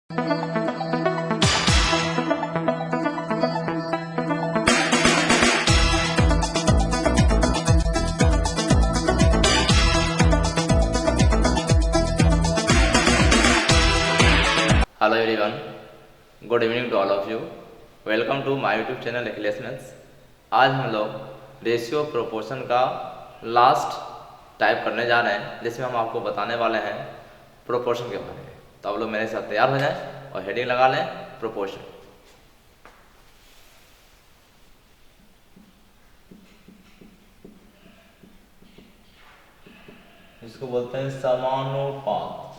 Hello everyone, good evening to all of you. Welcome to my YouTube channel Akhilesh maths. आज हम लोग ratio proportion का last type करने जा रहे हैं, जिसमें हम आपको बताने वाले हैं प्रोपोर्शन के बारे में। तो आप लोग मेरे साथ तैयार हो जाएं और हेडिंग लगा लें प्रोपोर्शन। इसको बोलते हैं समानुपात,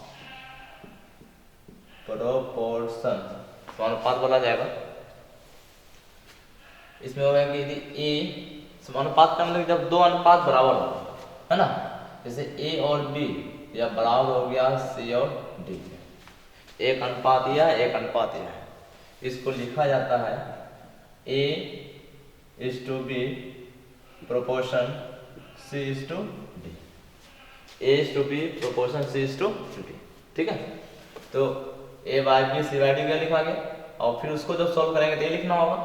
प्रोपोर्शन। समानुपात बोला जाएगा। इसमें होगा कि यदि ए समानुपात का मतलब जब दो अनुपात बराबर हो, है ना, जैसे ए और बी या बराबर हो गया सी और डी, एक अनुपात या एक अनुपात या है, इसको लिखा जाता है A is to B proportion C is to D. A is to B proportion C is to D. ठीक है, तो A by B C by D क्या लिखा गया, और फिर उसको जब सॉल्व करेंगे तो ये लिखना होगा।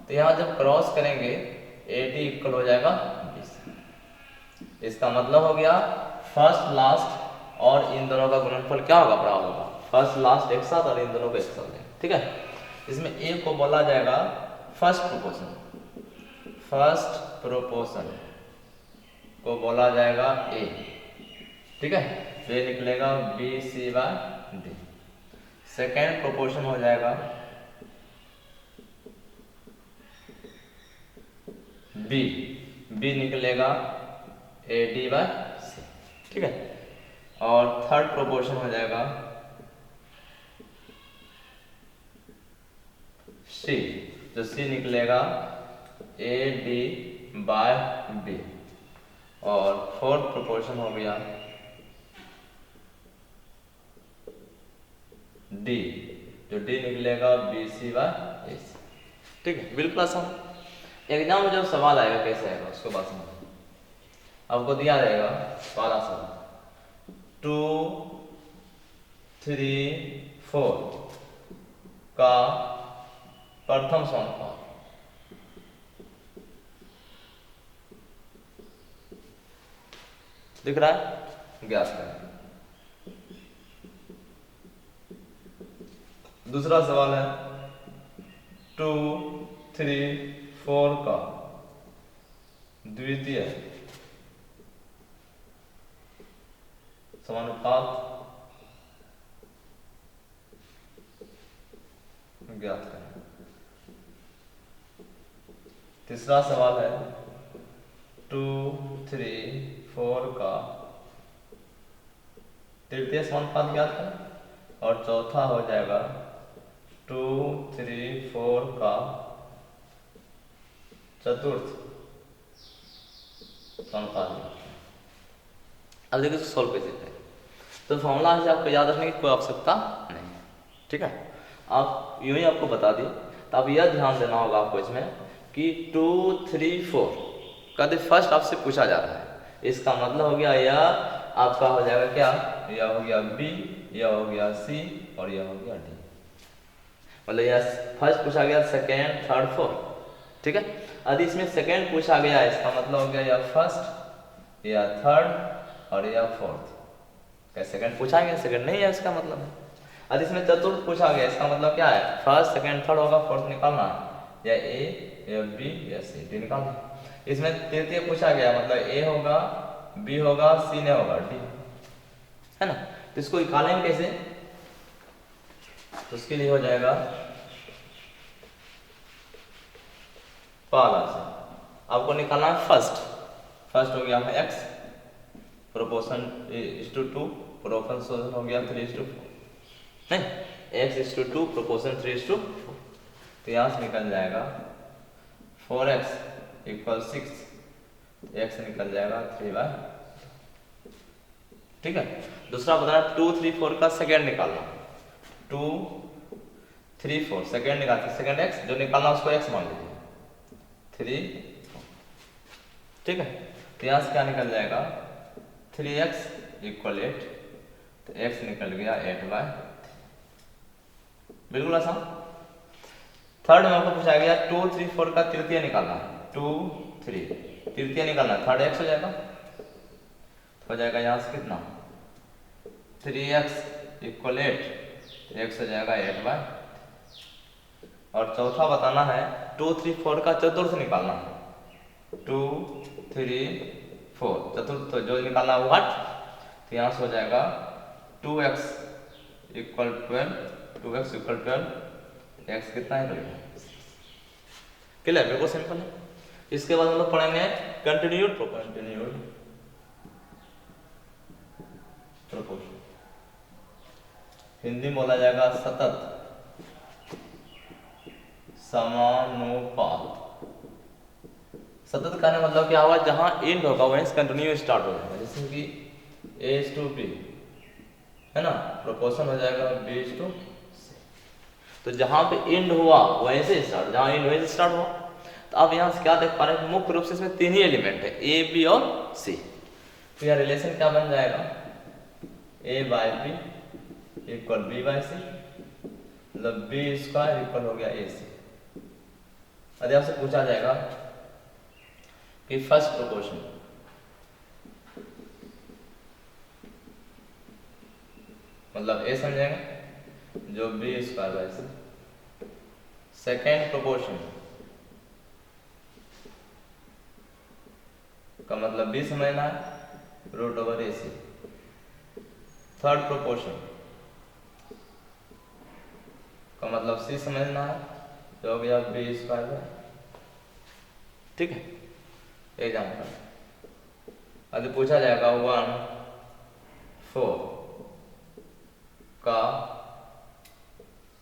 तो यहाँ जब क्रॉस करेंगे ए डी इक्वल हो जाएगा बी सी। इसका मतलब हो गया फर्स्ट लास्ट और इन दोनों का गुणनफल क्या होगा, बराबर होगा। फर्स्ट लास्ट एक साथ और इन दोनों को एक साथ लेंगे। ठीक है, इसमें ए को बोला जाएगा फर्स्ट प्रोपोर्शन। फर्स्ट प्रोपोर्शन को बोला जाएगा ए। ठीक है, तो ये निकलेगा B C by D. Second proportion हो जाएगा बी, बी निकलेगा ए डी बाई सी। ठीक है, और थर्ड प्रोपोर्शन हो जाएगा सी, तो सी निकलेगा ए डी बाय बी। और फोर्थ प्रोपोर्शन हो गया डी, जो डी निकलेगा बी सी बाय ए सी। ठीक है, बिल्कुल आसान। एग्जाम में जब सवाल आएगा कैसे आएगा उसको बात समझो। आपको दिया रहेगा पहला सवाल 2, 3, 4 का प्रथम समानुपात। दिख रहा है, ज्ञात करें। दूसरा सवाल है 2, 3, 4 का द्वितीय समानुपात ज्ञात करें। तीसरा सवाल है 2, 3, 4 का तृतीय समानुपात ज्ञात करें। और चौथा हो जाएगा 2, 3, 4 का चतुर्थ समानुपात। अब देखिए सोल्व कैसे करें। तो फॉर्मूला से आपको याद रखने की कोई आवश्यकता नहीं है। ठीक है, आप यूं ही आपको बता दिए। तो अब यह ध्यान देना होगा आपको इसमें कि 2, 3, 4 का फर्स्ट आपसे पूछा जा रहा है। इसका मतलब हो गया यह आपका हो जाएगा क्या, यह हो गया बी, यह हो गया सी और यह हो गया डी। मतलब यह फर्स्ट पूछा गया, सेकेंड, थर्ड, फोर्थ। ठीक है, यदि इसमें सेकेंड पूछा गया, इसका मतलब हो गया या फर्स्ट या थर्ड और या फोर्थ। क्या सेकेंड पूछा गया, सेकेंड नहीं है इसका मतलब है। यदि इसमें चतुर्थ पूछा गया, इसका मतलब क्या है, फर्स्ट, सेकेंड, थर्ड होगा, फोर्थ निकालना है, या ए या बी या सी, डी निकालना। इसमें तृतीय पूछा गया, मतलब ए होगा, बी होगा, सी नहीं होगा, डी, है ना। तो इसको निकालेंगे कैसे, तो उसके लिए हो जाएगा पहला से आपको निकालना है फर्स्ट। फर्स्ट हो गया X, proportion is to 2, proportion हो गया 3:4, नहीं, एक्स इज टू 2, प्रोपोर्शन 3:4। तो यहाँ से निकल जाएगा 4x = 6, x निकल जाएगा 3/। ठीक है, दूसरा बताना 2, 3, 4 का सेकेंड निकालना। 2, 3, 4 सेकेंड निकालते, सेकेंड x जो निकालना उसको x मान लीजिए, 3, 4। ठीक है, तो यहाँ से क्या निकल जाएगा 3x = 8, तो x निकल गया 8/3। बिल्कुल आसान। थर्ड में आपको पूछा गया 2, 3, 4 का तृतीय निकालना है। 2, 3 तृतीय निकालना है, थर्ड एक्स हो जाएगा, हो जाएगा यहाँ से कितना 3x इक्वल 8, एक्स हो जाएगा 8/। और चौथा बताना है 2, 3, 4 का चतुर्थ निकालना है। 2, 3, 4 चतुर्थ तो जो निकालना है वो 8, तो यहाँ से हो जाएगा 2x equal 12, 2x equal 12, x कितना है क्लियर, बिल्कुल सिंपल है। इसके बाद हम लोग पढ़ेंगे कंटिन्यूड प्रोपोर्शन, हिंदी में बोला जाएगा सतत समानुपात। सतत कहने मतलब क्या हुआ, जहां एंड होगा वहीं से कंटिन्यू स्टार्ट हो जाएगा। जैसे कि A:B है ना, प्रोपोर्शन हो जाएगा B:C। तो जहां पे एंड हुआ वहीं से स्टार्ट, जहां एंड वहीं से स्टार्ट हुआ। तो अब यहाँ से क्या देख पा रहे हैं, मुख्य रूप से इसमें 3 ही एलिमेंट है, A, B और C। तो यह रिलेशन क्या बन जाएगा, A/B इक्वल B/C, मतलब B² इक्वल हो गया AC। यदि आपसे पूछा जाएगा कि फर्स्ट प्रोपोर्शन मतलब A समझेंगे जो B²/C, सेकेंड प्रोपोर्शन का मतलब B समझना है √AC, थर्ड प्रोपोर्शन का मतलब C समझना है जो हो गया B²। ठीक है, एग्जाम्पल यदि पूछा जाएगा 1/4 का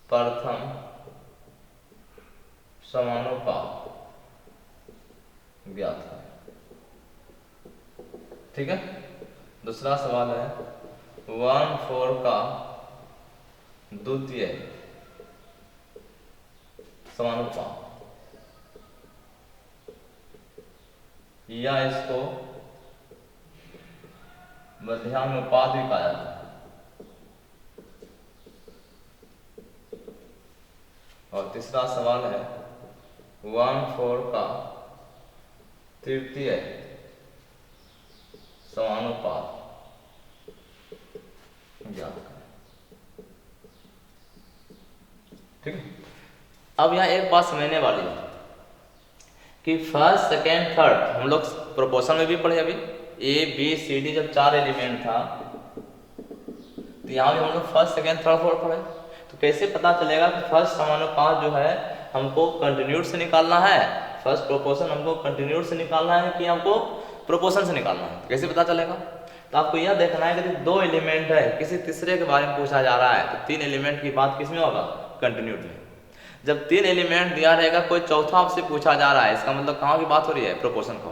प्रथम समानुपात ज्ञात है। ठीक है, दूसरा सवाल है 1/4 का द्वितीय समानुपात, या इसको मध्यानुपात भी कहा जाता है। और तीसरा सवाल है 1/4 का तृतीय समानुपात ज्ञात करें। ठीक है, अब यहाँ एक बात समझने वाली है कि फर्स्ट, सेकेंड, थर्ड हम लोग प्रोपोर्शन में भी पढ़े अभी, A, B, C, D जब 4 एलिमेंट था, तो यहाँ भी हम लोग फर्स्ट, सेकेंड, थर्ड, फोर्थ पढ़े। तो कैसे पता चलेगा कि फर्स्ट समानुपात जो है हमको कंटिन्यूड से निकालना है, फर्स्ट प्रोपोर्शन हमको कंटिन्यूड से निकालना है कि हमको प्रोपोर्शन से निकालना है, कैसे पता चलेगा। तो आपको यह देखना है कि 2 एलिमेंट है, किसी तीसरे के बारे में पूछा जा रहा है, तो 3 एलिमेंट की बात किसमें होगा, कंटिन्यूड में। जब 3 एलिमेंट दिया रहेगा, कोई चौथा आपसे पूछा जा रहा है, इसका मतलब कहाँ की बात हो रही है, प्रोपोर्शन का।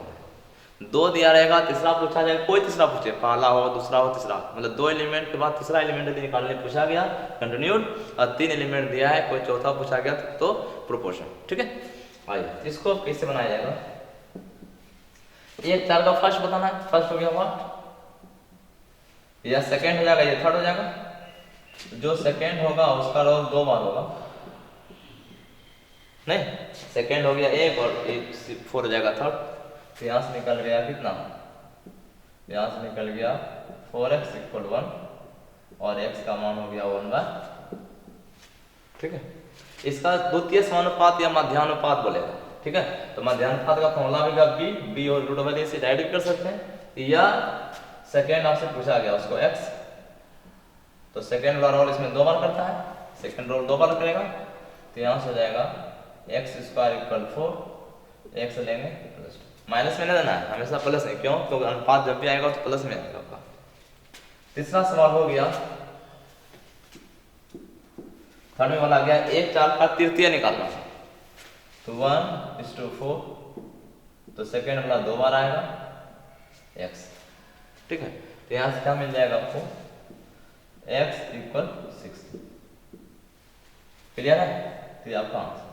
2 दिया रहेगा, तीसरा पूछा जाएगा, कोई तीसरा पूछे, पहला हो, दूसरा हो, तीसरा, मतलब 2 एलिमेंट के बाद तीसरा एलिमेंट यदि निकालने पूछा गया कंटिन्यूड, और 3 एलिमेंट दिया है, कोई चौथा पूछा गया तो प्रोपोर्शन। ठीक है, आइए इसको कैसे बनाया जाएगा। एक 4 का फर्स्ट बताना है, फर्स्ट हो गया व्हाट, या सेकेंड हो जाएगा, ये थर्ड हो जाएगा। जो सेकेंड होगा उसका रोल 2 बार होगा, नहीं, सेकेंड हो गया 1 और 4 हो जाएगा थर्ड। तो यहाँ से निकल गया कितना, यहाँ से निकल गया 4x इक्वल 1 और x का मान हो गया 1/। ठीक है, इसका द्वितीय समानुपात या मध्यानुपात बोलेगा। ठीक है, तो मध्यानुपात का फॉर्मूला भी b और √AC डायरेक्ट कर सकते हैं, या सेकेंड आपसे पूछा गया उसको x, तो सेकेंड वाला रोल इसमें 2 बार करता है, सेकेंड रोल 2 बार करेगा। तो यहाँ से हो जाएगा x² इक्वल 4, x लेंगे प्लस, माइनस में नहीं देना है, हमेशा प्लस है, क्यों, क्योंकि अनुपात जब भी आएगा तो प्लस में आएगा आपका। तीसरा सवाल हो गया, थर्ड में वाला गया 1/4 का तृतीय निकालना, तो 1:4, तो सेकेंड वाला 2 बार आएगा x। ठीक है, तो यहाँ से क्या मिल जाएगा आपको, x इक्वल 6। क्लियर है, तो आपका आंसर।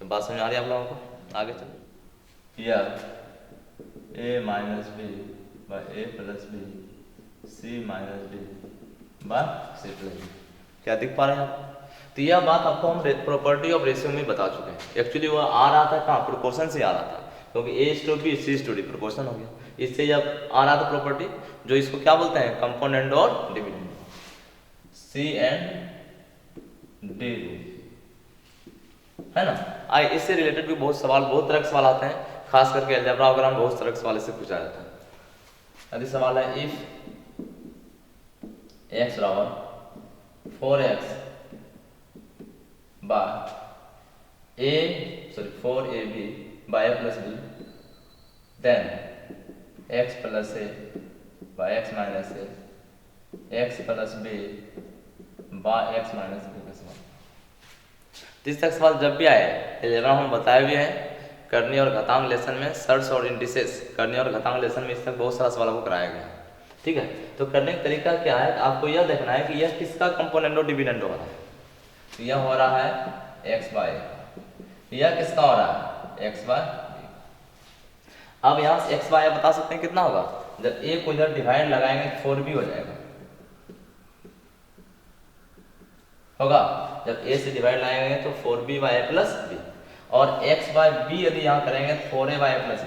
तो बात समझ आ रही है आप लोगों को, आगे चलो। या a minus b by a plus b, c minus b by c plus b। क्या दिख पा रहे हैं आप? तो यह बात आपको हम प्रॉपर्टी ऑफ रेशियो में बता चुके हैं। एक्चुअली वो आ रहा था कहाँ, प्रोपोर्शन से आ रहा था, क्योंकि A/B C/D प्रोपोर्शन हो गया। इससे जब आ रहा था प्रॉपर्टी, जो इसको क्या बोलते हैं, कंपोनेंट और डिविडेंड, C&D है ना। आइए इससे रिलेटेड भी बहुत तरह के सवाल आते हैं, खास करके अलजेब्रा वगैरह में बहुत तरह के सवाल इससे पूछा जाता है। यदि सवाल है इफ x बराबर 4x by 4ab by a plus b, then x plus a by x minus a, x plus b by x minus b plus 1। इस तक सवाल जब भी आए, अलजेब्रा हम बताए भी हैं करनी और घातांक लेसन में, सर्च और इंडिसेस करनी और घातांक लेसन में, इस तक बहुत सारा सवालों को कराया गया है। ठीक है, तो करने का तरीका क्या है, आपको यह देखना है कि यह किसका कंपोनेंट और डिविडेंड हो रहा है। तो यह हो रहा है x बाय, यह किसका हो रहा है, x बाय। अब यहाँ से x बाय बता सकते हैं कितना होगा, जब a को इधर डिवाइड लगाएंगे तो 4b हो जाएगा, होगा। जब a से डिवाइड लगाएंगे तो 4b by a plus b, और x बाय b यदि यहाँ करेंगे तो 4a bye a plus b,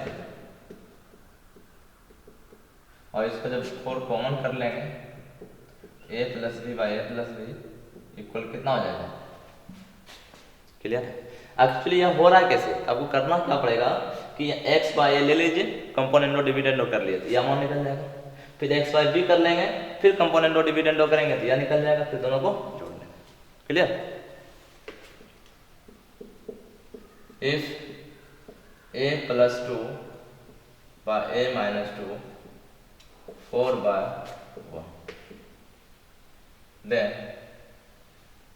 और इसको जब 4 कॉमन कर लेंगे, a plus b by a plus b equal कितना हो जाएगा, क्लियर है। एक्चुअली यह हो रहा है कैसे, आपको करना क्या पड़ेगा कि x बाय a ले लीजिए, कंपोनेंट और डिविडेंड कर लिए तो यह मान निकल जाएगा, फिर x बाय b कर लेंगे, फिर कंपोनेंट और डिविडेंड करेंगे तो यह निकल जाएगा, फिर दोनों को जोड़ लेंगे, clear. If a plus 2 by a minus 2 4 by 1, then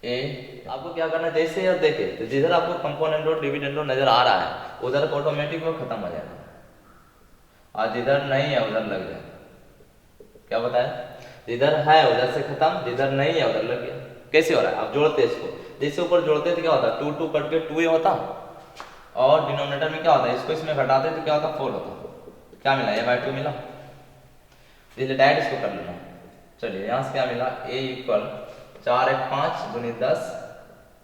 a, आपको क्या करना है, जैसे यार देखे तो जिधर आपको कंपोनेंट और डिविडेंड नजर आ रहा है उधर ऑटोमेटिक वो खत्म हो जाएगा, और जिधर नहीं है उधर लग जाएगा। क्या बताया, जिधर है उधर से खत्म, जिधर नहीं है उधर लग गया। कैसे हो रहा है, आप जोड़ते इसको, जैसे ऊपर जोड़ते तो क्या होता, 2 2 कट के 2 ही होता, और डिनोमिनेटर में क्या होता है, इसको इसमें घटाते तो क्या होता, 4 होता। क्या मिला, a बाय 2 मिला, इसलिए डायरेक्ट इसको कर लेना। चलिए यहाँ से क्या मिला, a इक्वल 4 1 5 गुनी 10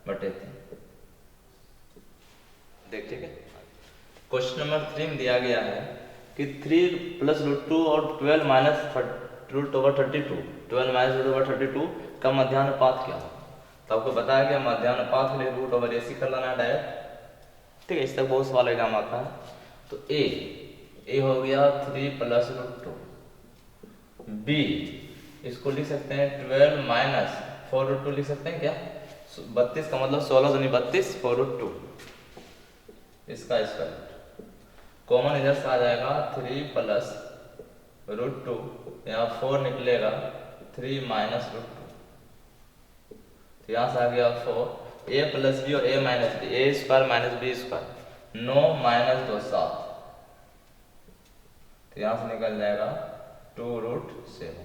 बटे 3। देख ठीक है। क्वेश्चन नंबर 3 में दिया गया है कि 3 प्लस रूट 2 और 12 minus root over 32, 12 minus root over 32 का मध्यानुपात क्या हो। तो आपको बताया गया मध्यानुपात के लिए रूट ओवर ए सी कर लेना है डायरेक्ट। ठीक है, इस तक बहुत सवाल एग्जाम आता है। तो ए हो गया 3 प्लस रूट 2, बी इसको लिख सकते हैं 12 माइनस 4 रूट 2 लिख सकते हैं क्या, 32 का मतलब 16 दूनी 32 4 रूट 2, इसका स्क्वायर कॉमन इधर से आ जाएगा 3 प्लस रूट 2, यहाँ 4 निकलेगा 3 माइनस रूट 2, तो यहाँ से आ गया 4, ए प्लस बी और A minus B, A square minus B square 9 minus 2 7, तो यहाँ से निकल जाएगा 2 रूट 7।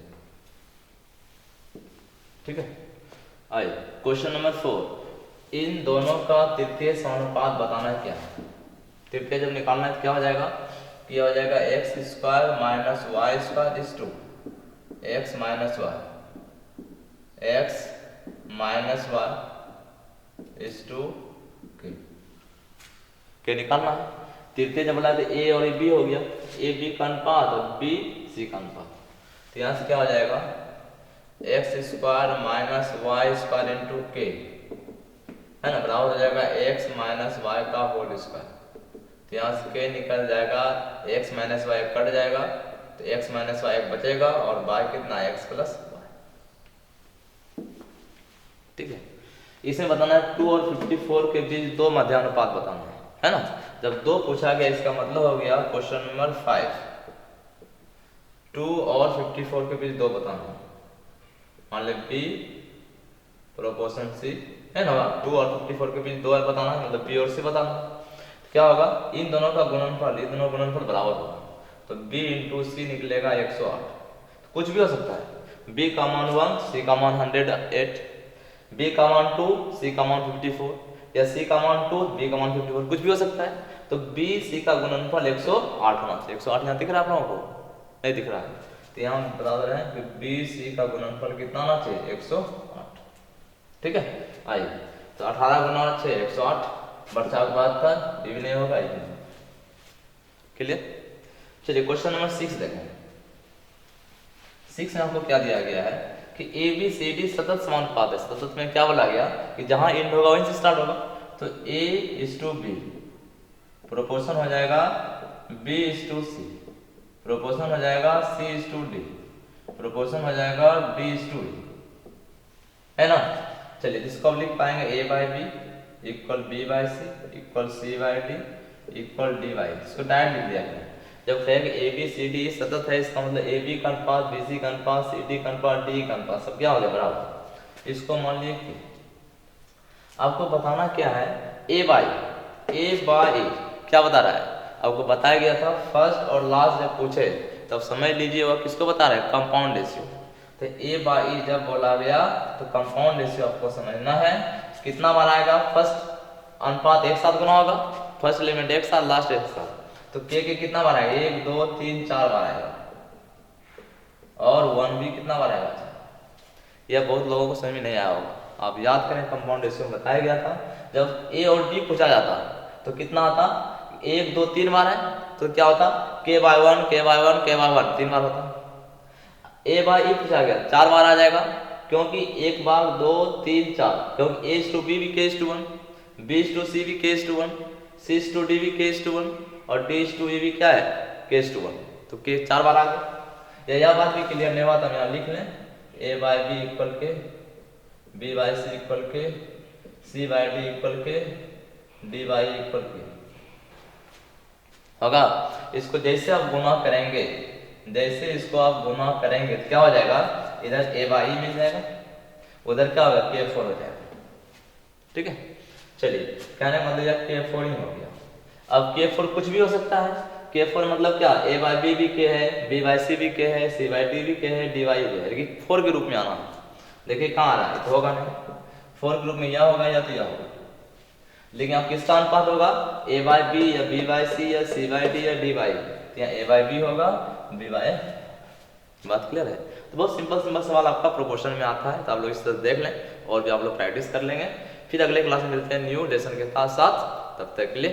ठीक है, आइए क्वेश्चन नंबर 4, इन दोनों का तृतीय समानुपात बताना है। क्या तृतीय जब निकालना है तो क्या हो जाएगा कि हो जाएगा X square minus Y square is to X minus Y, X minus Y is to के निकालना है। तृतीय जब बोला तो ए और बी हो गया, ए बी का अनुपात और बी सी का अनुपात, तो यहाँ से क्या हो जाएगा X square minus Y square into के है ना, बराबर हो जाएगा एक्स माइनस वाई का होल स्क्वायर, तो यहाँ से के निकल जाएगा, एक्स माइनस वाई कट जाएगा तो एक्स माइनस वाई बचेगा और वाई कितना एक्स प्लस वाई। ठीक है, इसमें बताना है 2 और 54 के बीच दो मध्यानुपात बताना है ना। जब 2 पूछा गया इसका मतलब हो गया क्वेश्चन नंबर 5 2 और 54 के बीच 2 बताना, मान ले बी प्रोपोर्शन सी है ना, 2 और 54 के बीच 2 है बताना, मतलब बी और सी बताना। तो क्या होगा, इन दोनों का गुणनफल, इन दोनों गुणनफल बराबर होगा, तो b इंटू सी निकलेगा 108। तो कुछ भी हो सकता है, b का मान 1 सी का मान 108, b का मान 2 सी का मान 54, या c का मान 2 b का मान 54, कुछ भी हो सकता है। तो b c का गुणनफल 108 होना चाहिए। 108 यहाँ दिख रहा है आप लोगों को, नहीं दिख रहा है, तो यहाँ बराबर है कि बी सी का गुणनफल कितना आना चाहिए 108। ठीक है। आइए, तो 18 गुना 6 108, बचा 72, ये भी नहीं होगा, ये भी नहीं। क्लियर। चलिए क्वेश्चन नंबर 6 देखें। 6 में हमको क्या दिया गया है कि ए बी सी डी सतत समानुपात है। सतत में क्या बोला गया कि जहां एंड होगा वहीं से स्टार्ट होगा, तो A is to B proportion हो जाएगा B is to C, proportion हो जाएगा C is to D, proportion हो जाएगा डी इज टू ई, है ना। चलिए इसको अब लिख पाएंगे A by B equal B by C equal C by D equal D by, इसको डायरेक्ट लिख दिया गया। जब कहेंगे ए बी सी डी सतत है, इसका मतलब ए बी का अनुपात बी सी का अनुपात सी डी का अनुपात डी का अनुपात सब क्या हो गया बराबर। इसको मान लीजिए कि आपको बताना क्या है, ए बाई ए क्या बता रहा है, आपको बताया गया था फर्स्ट और लास्ट जब पूछे तब समझ लीजिए वह किसको बता रहा है, कंपाउंड रेशियो। तो ए बाई ए जब बोला गया तो कंपाउंड रेशियो आपको समझना है। कितना बार आएगा, फर्स्ट अनुपात एक साथ गुना होगा, फर्स्ट एलिमेंट एक साथ लास्ट एक साथ, तो के कितना बार आएगा, 1 2 3 4 बार आएगा, और 1 भी कितना बार आएगा। यह बहुत लोगों को समझ में नहीं आया होगा, आप याद करें कंपाउंड रेशियो में बताया गया था जब ए और डी पूछा जाता तो कितना आता, 1 2 3 बार है, तो क्या होता के बाई 1 के बाई 1 के बाई 1 3 बार होता। ए बाई ए पूछा गया 4 बार आ जाएगा, क्योंकि 1 बार 2 3 4, क्योंकि ए इज टू बी भी के is to 1, B is to C भी के is to 1, C is to D भी के इज टू 1, और डी इज टू ई भी क्या है के इज टू 1, तो के 4 बार आ गया। यह बात भी क्लियर नहीं हुआ तो हम यहाँ लिख लें ए बाई बी इक्वल के बी बाई सी इक्वल के सी बाई डी इक्वल के डी बाई इक्वल के होगा। इसको जैसे आप गुना करेंगे, जैसे इसको आप गुना करेंगे तो क्या हो जाएगा, इधर ए बाई मिल जाएगा, उधर क्या होगा के 4 हो जाएगा। ठीक है, चलिए कहने का मतलब के 4 ही हो गया। अब के 4 कुछ भी हो सकता है, के 4 मतलब क्या, ए बाई बी भी के है, बी बाई सी भी के है, सी बाई डी भी के है, डी बाई भी है, लेकिन 4 के रूप में आना है। देखिए कहाँ आ रहा है, तो होगा नहीं, 4 के रूप में यह होगा या तो यह होगा, लेकिन अब किसका अनुपात होगा, ए बाई बी या बी बाई सी या सी बाई डी या डी बाई, तो यहाँ ए बाई बी होगा बी बाई। बात क्लियर है। तो बहुत सिंपल सवाल आपका प्रोपोर्शन में आता है, तो आप लोग इस तरह देख लें और भी आप लोग प्रैक्टिस कर लेंगे। फिर अगले क्लास में मिलते हैं न्यू लेसन के साथ, तब तक के लिए